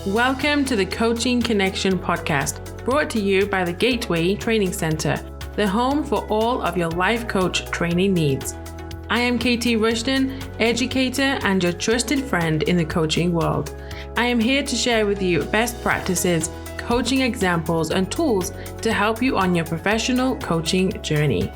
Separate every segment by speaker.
Speaker 1: Welcome to the Coaching Connection podcast, brought to you by the Gateway Training Center, the home for all of your life coach training needs. I am Katie Rushton, educator and your trusted friend in the coaching world. I am here to share with you best practices, coaching examples, and tools to help you on your professional coaching journey.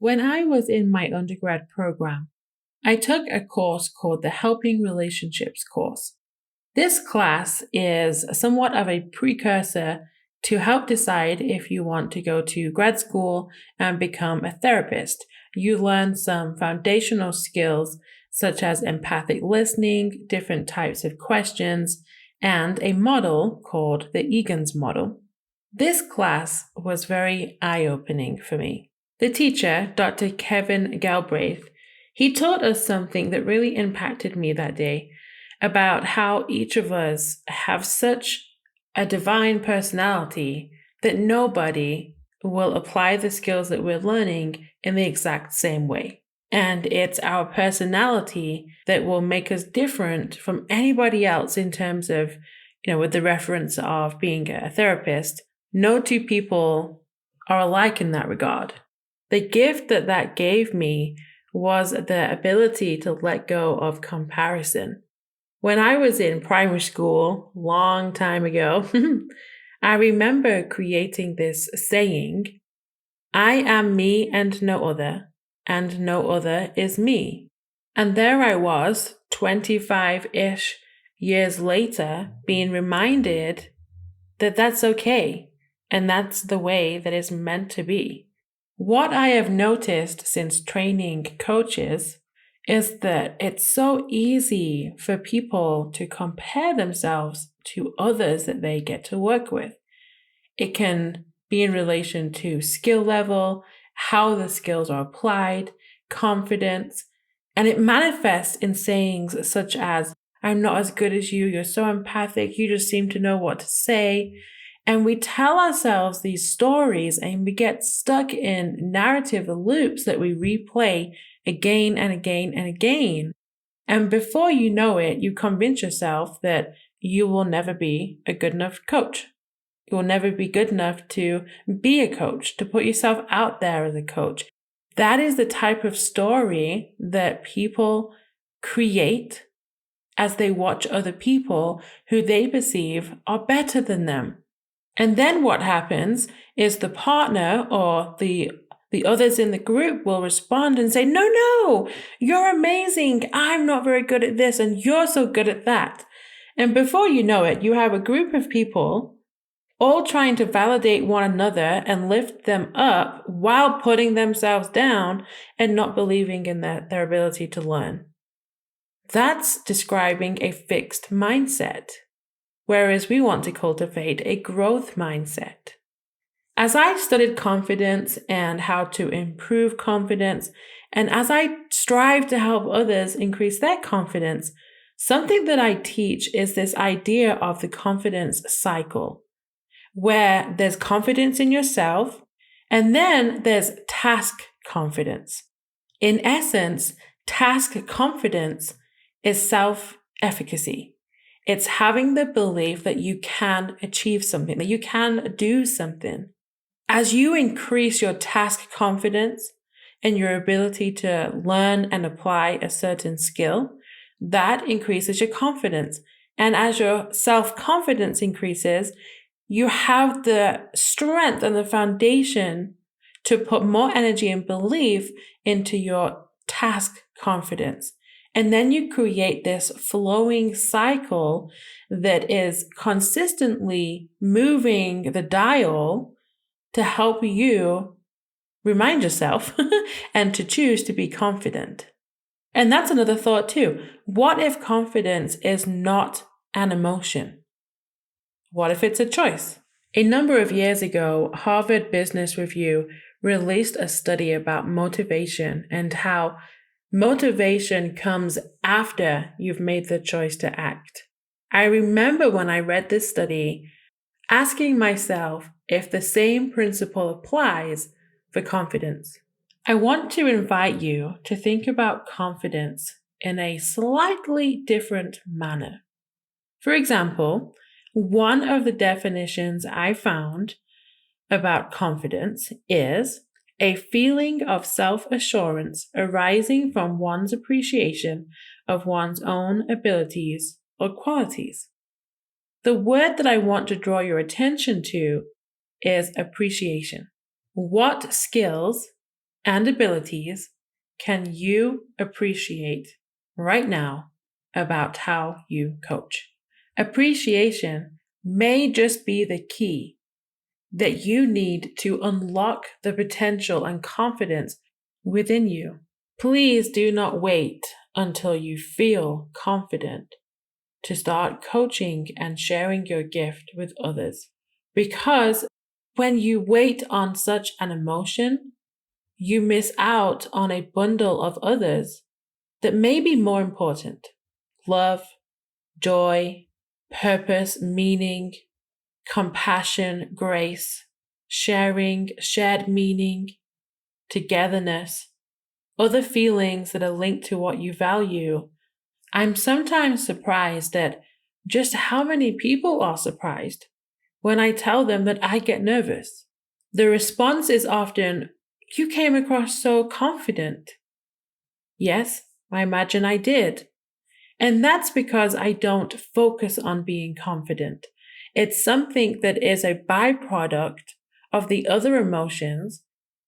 Speaker 1: When I was in my undergrad program, I took a course called the Helping Relationships course. This class is somewhat of a precursor to help decide if you want to go to grad school and become a therapist. You learn some foundational skills such as empathic listening, different types of questions, and a model called the Egan's model. This class was very eye-opening for me. The teacher, Dr. Kevin Galbraith, he taught us something that really impacted me that day about how each of us have such a divine personality that nobody will apply the skills that we're learning in the exact same way. And it's our personality that will make us different from anybody else in terms of, with the reference of being a therapist, no two people are alike in that regard. The gift that gave me was the ability to let go of comparison. When I was in primary school, long time ago, I remember creating this saying, "I am me and no other is me." And there I was, 25-ish years later, being reminded that that's okay, and that's the way that it's meant to be. What I have noticed since training coaches is that it's so easy for people to compare themselves to others that they get to work with. It can be in relation to skill level, how the skills are applied, confidence, and it manifests in sayings such as, "I'm not as good as you, you're so empathic, you just seem to know what to say." And we tell ourselves these stories and we get stuck in narrative loops that we replay again and again and again. And before you know it, you convince yourself that you will never be a good enough coach. You will never be good enough to be a coach, to put yourself out there as a coach. That is the type of story that people create as they watch other people who they perceive are better than them. And then what happens is the partner or the others in the group will respond and say, no, you're amazing. I'm not very good at this and you're so good at that. And before you know it, you have a group of people all trying to validate one another and lift them up while putting themselves down and not believing in their ability to learn. That's describing a fixed mindset, whereas we want to cultivate a growth mindset. As I studied confidence and how to improve confidence, and as I strive to help others increase their confidence, something that I teach is this idea of the confidence cycle, where there's confidence in yourself, and then there's task confidence. In essence, task confidence is self-efficacy. It's having the belief that you can achieve something, that you can do something. As you increase your task confidence and your ability to learn and apply a certain skill, that increases your confidence. And as your self-confidence increases, you have the strength and the foundation to put more energy and belief into your task confidence. And then you create this flowing cycle that is consistently moving the dial to help you remind yourself and to choose to be confident. And that's another thought too. What if confidence is not an emotion? What if it's a choice? A number of years ago, Harvard Business Review released a study about motivation and how motivation comes after you've made the choice to act. I remember when I read this study, asking myself if the same principle applies for confidence. I want to invite you to think about confidence in a slightly different manner. For example, one of the definitions I found about confidence is a feeling of self-assurance arising from one's appreciation of one's own abilities or qualities. The word that I want to draw your attention to is appreciation. What skills and abilities can you appreciate right now about how you coach? Appreciation may just be the key that you need to unlock the potential and confidence within you. Please do not wait until you feel confident to start coaching and sharing your gift with others. Because when you wait on such an emotion, you miss out on a bundle of others that may be more important. Love, joy, purpose, meaning, compassion, grace, sharing, shared meaning, togetherness, other feelings that are linked to what you value. I'm sometimes surprised at just how many people are surprised when I tell them that I get nervous. The response is often, "You came across so confident." Yes, I imagine I did. And that's because I don't focus on being confident. It's something that is a byproduct of the other emotions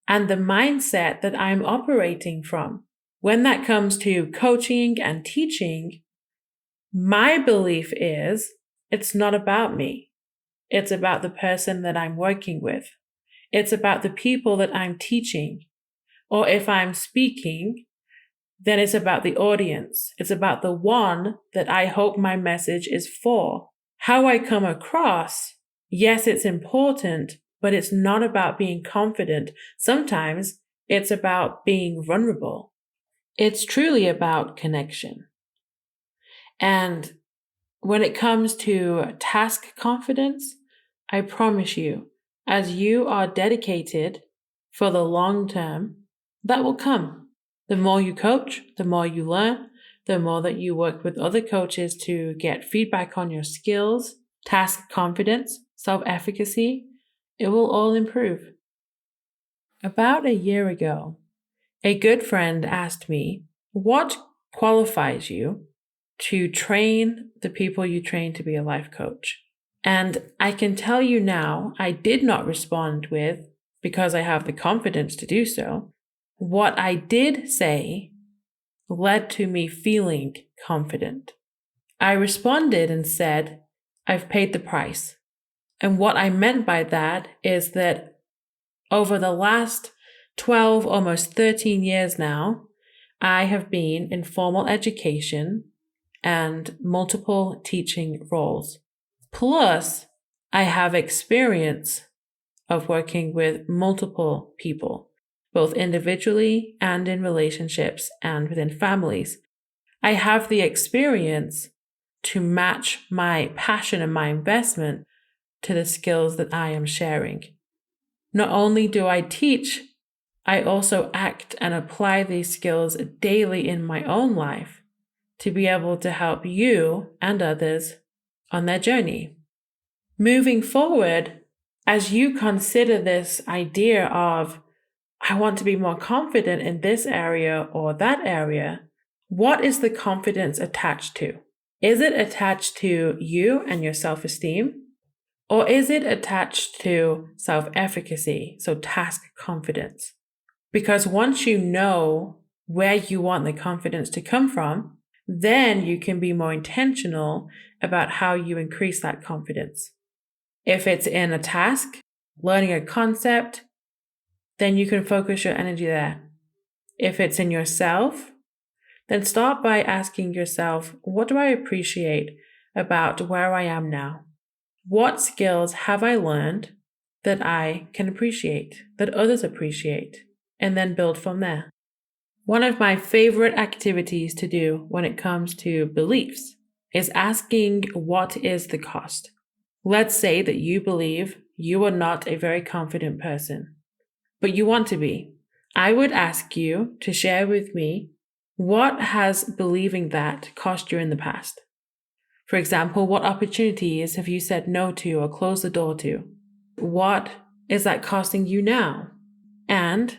Speaker 1: and the mindset that I'm operating from. When that comes to coaching and teaching, my belief is it's not about me. It's about the person that I'm working with. It's about the people that I'm teaching. Or if I'm speaking, then it's about the audience. It's about the one that I hope my message is for. How I come across, yes, it's important, but it's not about being confident. Sometimes it's about being vulnerable. It's truly about connection. And when it comes to task confidence, I promise you, as you are dedicated for the long term, that will come. The more you coach, the more you learn, the more that you work with other coaches to get feedback on your skills, task confidence, self-efficacy, it will all improve. About a year ago, a good friend asked me, "What qualifies you to train the people you train to be a life coach?" And I can tell you now, I did not respond with, "Because I have the confidence to do so." What I did say led to me feeling confident. I responded and said, "I've paid the price." And what I meant by that is that over the last 12, almost 13 years now, I have been in formal education and multiple teaching roles. Plus, I have experience of working with multiple people, both individually and in relationships and within families. I have the experience to match my passion and my investment to the skills that I am sharing. Not only do I teach, I also act and apply these skills daily in my own life to be able to help you and others on their journey. Moving forward, as you consider this idea of, I want to be more confident in this area or that area, what is the confidence attached to? Is it attached to you and your self-esteem? Or is it attached to self-efficacy, so task confidence? Because once you know where you want the confidence to come from, then you can be more intentional about how you increase that confidence. If it's in a task, learning a concept, then you can focus your energy there. If it's in yourself, then start by asking yourself, what do I appreciate about where I am now? What skills have I learned that I can appreciate, that others appreciate, and then build from there. One of my favorite activities to do when it comes to beliefs is asking, what is the cost? Let's say that you believe you are not a very confident person, but you want to be. I would ask you to share with me, what has believing that cost you in the past? For example, what opportunities have you said no to or closed the door to? What is that costing you now? And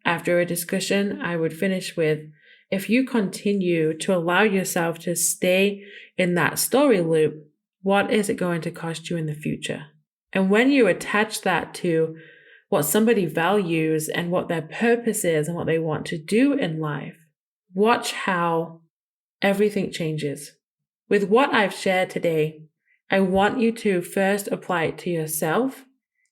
Speaker 1: after a discussion, I would finish with, if you continue to allow yourself to stay in that story loop, what is it going to cost you in the future? And when you attach that to what somebody values and what their purpose is and what they want to do in life, watch how everything changes. With what I've shared today, I want you to first apply it to yourself,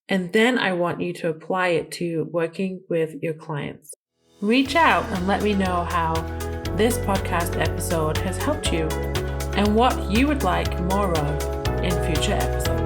Speaker 1: and then I want you to apply it to working with your clients. Reach out and let me know how this podcast episode has helped you and what you would like more of in future episodes.